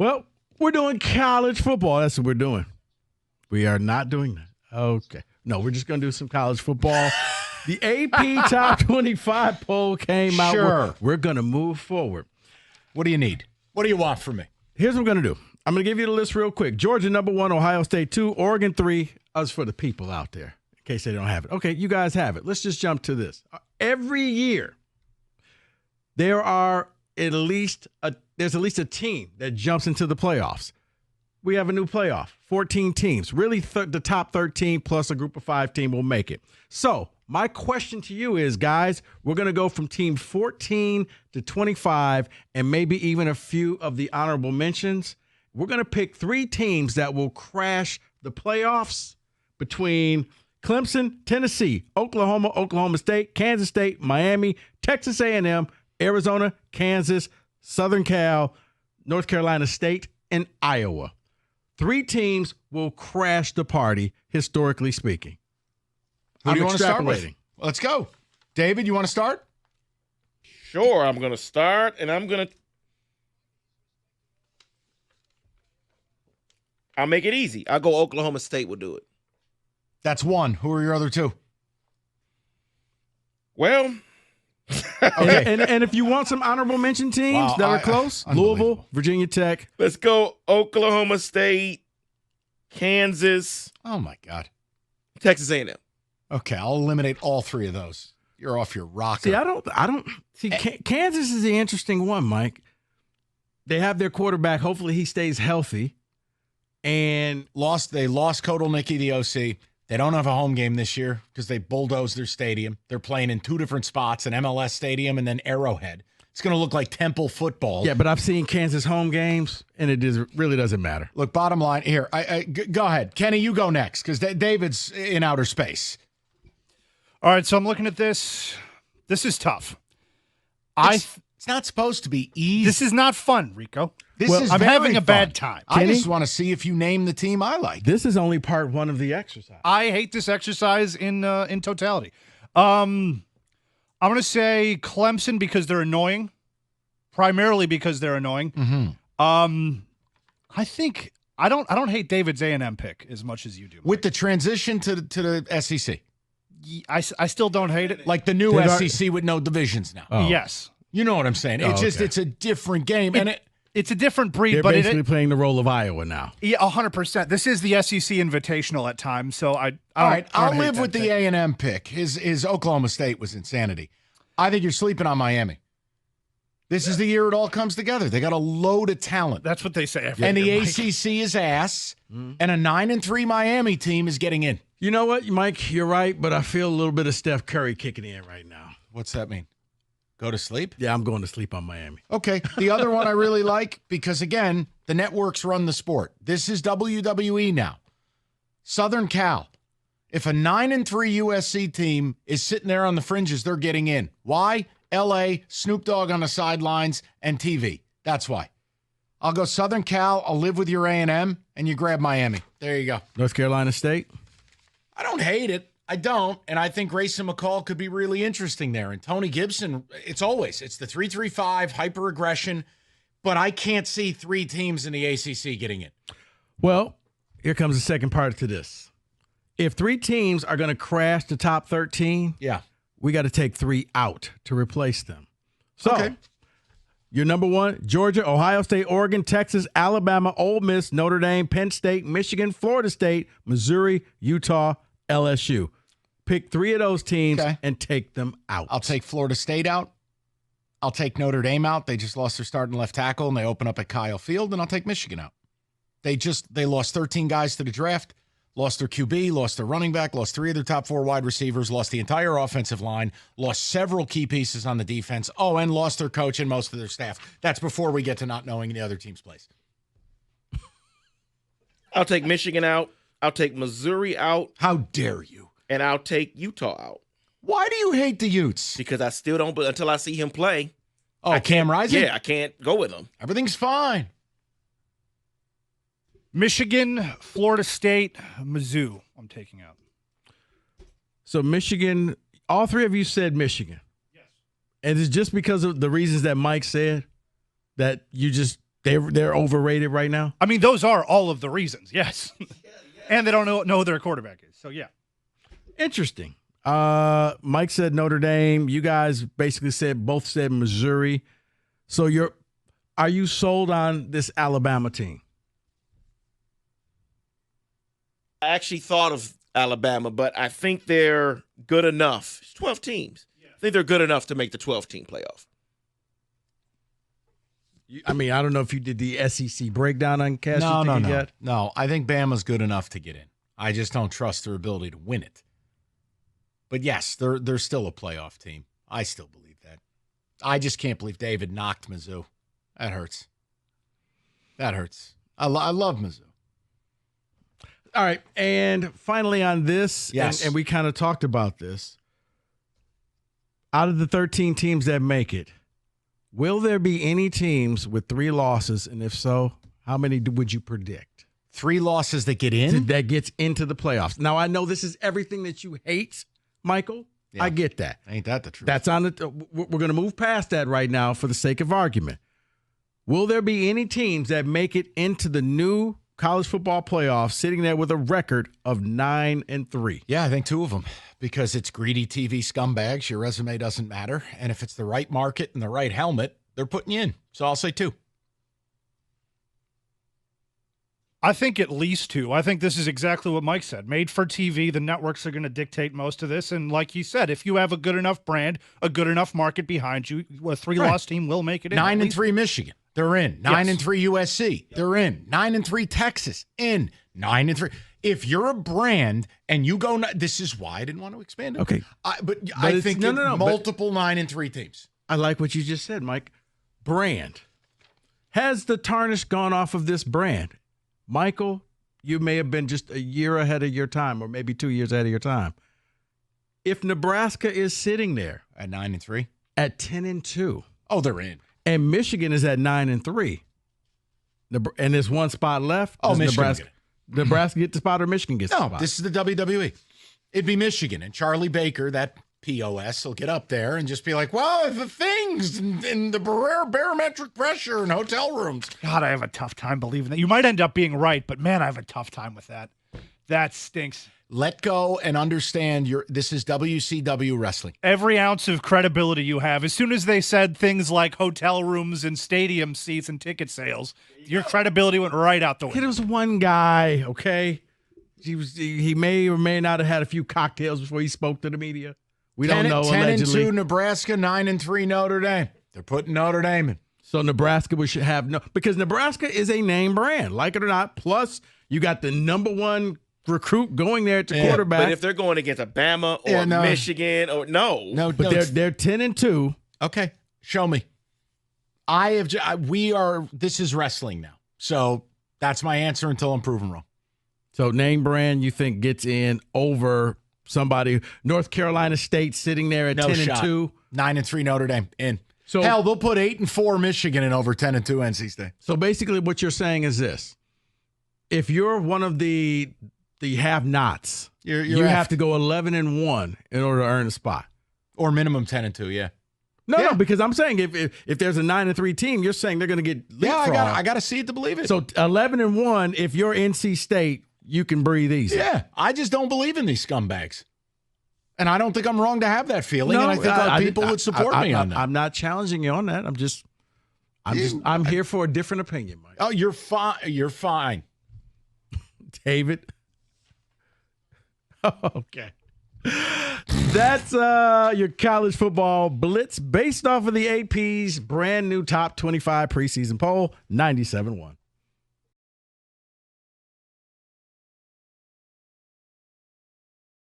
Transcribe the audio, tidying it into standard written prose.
Well, we're doing college football. That's what we're doing. We are not doing that. Okay. No, we're just going to do some college football. The AP Top 25 poll came out. Sure. We're going to move forward. What do you need? What do you want from me? Here's what I'm going to do. I'm going to give you the list real quick. Georgia, number 1. Ohio State, 2. Oregon, 3. Us for the people out there, in case they don't have it. Okay, you guys have it. Let's just jump to this. Every year, there's at least a team that jumps into the playoffs. We have a new playoff, 14 teams. Really, the top 13 plus a group of 5 team will make it. So my question to you is, guys, we're going to go from team 14 to 25 and maybe even a few of the honorable mentions. We're going to pick 3 teams that will crash the playoffs between Clemson, Tennessee, Oklahoma, Oklahoma State, Kansas State, Miami, Texas A&M, Arizona, Kansas, Southern Cal, North Carolina State, and Iowa. 3 teams will crash the party, historically speaking. Who do you want to start with? extrapolating. Let's go. David, you want to start? Sure, I'm going to start, and I'll make it easy. I'll go Oklahoma State will do it. That's 1. Who are your other 2? Well, and if you want some honorable mention teams that are close, Louisville, Virginia Tech. let's go Oklahoma State, Kansas, Oh, my God. Texas A&M. Okay, I'll eliminate all 3 of those. You're off your rocker. See, I don't see. Kansas is the interesting one, Mike. They have their quarterback. Hopefully, he stays healthy. And They lost Kotelnicki, the OC. They don't have a home game this year because they bulldozed their stadium. They're playing in 2 different spots, an MLS stadium and then Arrowhead. It's going to look like Temple football. yeah, but I've seen Kansas home games, and really doesn't matter. Look, bottom line here. Go ahead. Kenny, you go next because David's in outer space. All right, so I'm looking at this. This is tough. It's not supposed to be easy. This is not fun, Rico. I'm very having a fun. bad time. I Kenny? just want to see if you name the team I like. This is only part 1 of the exercise. I hate this exercise in totality. I'm going to say Clemson because they're annoying, primarily because they're annoying. Mm-hmm. I think I don't hate David's A&M pick as much as you do. With the transition to the SEC. I still don't hate it. Like the new SEC with no divisions now. Oh. Yes. You know what I'm saying? It's a different game. It's a different breed, They're but basically playing the role of Iowa now. Yeah, 100%. This is the SEC Invitational at times, so I all right, I'll hate live that with the pick. A&M pick. His Oklahoma State was insanity. I think you're sleeping on Miami. This is the year it all comes together. They got a load of talent. That's what they say. And the Mike. ACC is ass, and a 9-3 Miami team is getting in. You know what, Mike? You're right, but I feel a little bit of Steph Curry kicking in right now. What's that mean? Go to sleep? Yeah, I'm going to sleep on Miami. Okay. The other one I really like because, again, the networks run the sport. This is WWE now. Southern Cal. If a 9-3 USC team is sitting there on the fringes, they're getting in. Why? L.A., Snoop Dogg on the sidelines, and TV. That's why. I'll go Southern Cal. I'll live with your A&M, and you grab Miami. There you go. North Carolina State? I don't hate it. I don't. And I think Grayson McCall could be really interesting there. And Tony Gibson, it's the 3-3-5, hyper-aggression. But I can't see 3 teams in the ACC getting it. Well, here comes the second part to this. If 3 teams are going to crash the top 13, we got to take 3 out to replace them. So, your number 1, Georgia, Ohio State, Oregon, Texas, Alabama, Ole Miss, Notre Dame, Penn State, Michigan, Florida State, Missouri, Utah, LSU. Pick 3 of those teams and take them out. I'll take Florida State out. I'll take Notre Dame out. They just lost their starting left tackle, and they open up at Kyle Field, and I'll take Michigan out. They lost 13 guys to the draft, lost their QB, lost their running back, lost 3 of their top 4 wide receivers, lost the entire offensive line, lost several key pieces on the defense, and lost their coach and most of their staff. That's before we get to not knowing the other team's place. I'll take Michigan out. I'll take Missouri out. How dare you? And I'll take Utah out. Why do you hate the Utes? Because I still don't, but until I see him play. Oh, Cam Rising? Yeah, I can't go with him. Everything's fine. Michigan, Florida State, Mizzou, I'm taking out. So Michigan, all 3 of you said Michigan. Yes. And it's just because of the reasons that Mike said that you just They're overrated right now. I mean, those are all of the reasons, yes. And they don't know who their quarterback is. So, yeah. Interesting. Mike said Notre Dame. You guys basically both said Missouri. So are you sold on this Alabama team? I actually thought of Alabama, but I think they're good enough. It's 12 teams. I think they're good enough to make the 12-team playoff. I mean, I don't know if you did the SEC breakdown on Cash. No, I think Bama's good enough to get in. I just don't trust their ability to win it. But yes, they're still a playoff team. I still believe that. I just can't believe David knocked Mizzou. That hurts. That hurts. I love Mizzou. All right, and finally on this, yes. and we kind of talked about this. Out of the 13 teams that make it, will there be any teams with 3 losses? And if so, how many would you predict? 3 losses that get in? That gets into the playoffs. Now, I know this is everything that you hate, Michael. Yeah. I get that. Ain't that the truth? That's on the. We're going to move past that right now for the sake of argument. Will there be any teams that make it into the new college football playoffs sitting there with a record of 9-3? Yeah, I think 2 of them, because it's greedy TV scumbags. Your resume doesn't matter. And if it's the right market and the right helmet, they're putting you in. So I'll say 2. I think at least 2. I think this is exactly what Mike said. Made for TV, the networks are going to dictate most of this. And like you said, if you have a good enough brand, a good enough market behind you, a 3-loss team will make it in. 9-3 Michigan. They're in. 9-3 USC. They're in. 9-3 Texas. In. 9-3. If you're a brand and you go, this is why I didn't want to expand it. Okay. But I think multiple 9-3 teams. I like what you just said, Mike. Brand. Has the tarnish gone off of this brand? Michael, you may have been just a year ahead of your time, or maybe 2 years ahead of your time. If Nebraska is sitting there at 9-3, at 10-2, they're in. And Michigan is at 9-3, and there's one spot left. Oh, Michigan. Nebraska get the spot, or Michigan gets the spot? No, this is the WWE. It'd be Michigan, and Charlie Baker, that POS, will get up there and just be like, well, the things and the barometric pressure and hotel rooms. God, I have a tough time believing that. You might end up being right, but man, I have a tough time with that. That stinks. Let go and understand this is WCW wrestling. Every ounce of credibility you have. As soon as they said things like hotel rooms and stadium seats and ticket sales, your credibility went right out the window. It was one guy, okay? He may or may not have had a few cocktails before he spoke to the media. We don't know, allegedly. 10-2 Nebraska, 9-3 Notre Dame. They're putting Notre Dame in. So Nebraska should have because Nebraska is a name brand, like it or not. Plus, you got the number 1 recruit going there to quarterback. But if they're going against Alabama or Michigan or they're 10-2. Okay, show me. This is wrestling now. So that's my answer until I'm proven wrong. So name brand you think gets in over somebody, North Carolina State sitting there at 10-2. 9-3 Notre Dame in. So hell, they'll put 8-4 Michigan in over 10-2 NC State. So basically what you're saying is this. If you're one of the have-nots, you have to go 11-1 in order to earn a spot. Or minimum 10-2, yeah. No, because I'm saying if there's a 9-3 team, you're saying they're going to get leapfrogged. Yeah, I got to see it to believe it. So 11-1, if you're NC State, you can breathe easy. Yeah, I just don't believe in these scumbags. And I don't think I'm wrong to have that feeling, and I think our people would support me on that. I'm not challenging you on that. I'm here for a different opinion, Mike. Oh, you're fine. You're fine. David. Okay. That's your college football blitz based off of the AP's brand new top 25 preseason poll, 97-1.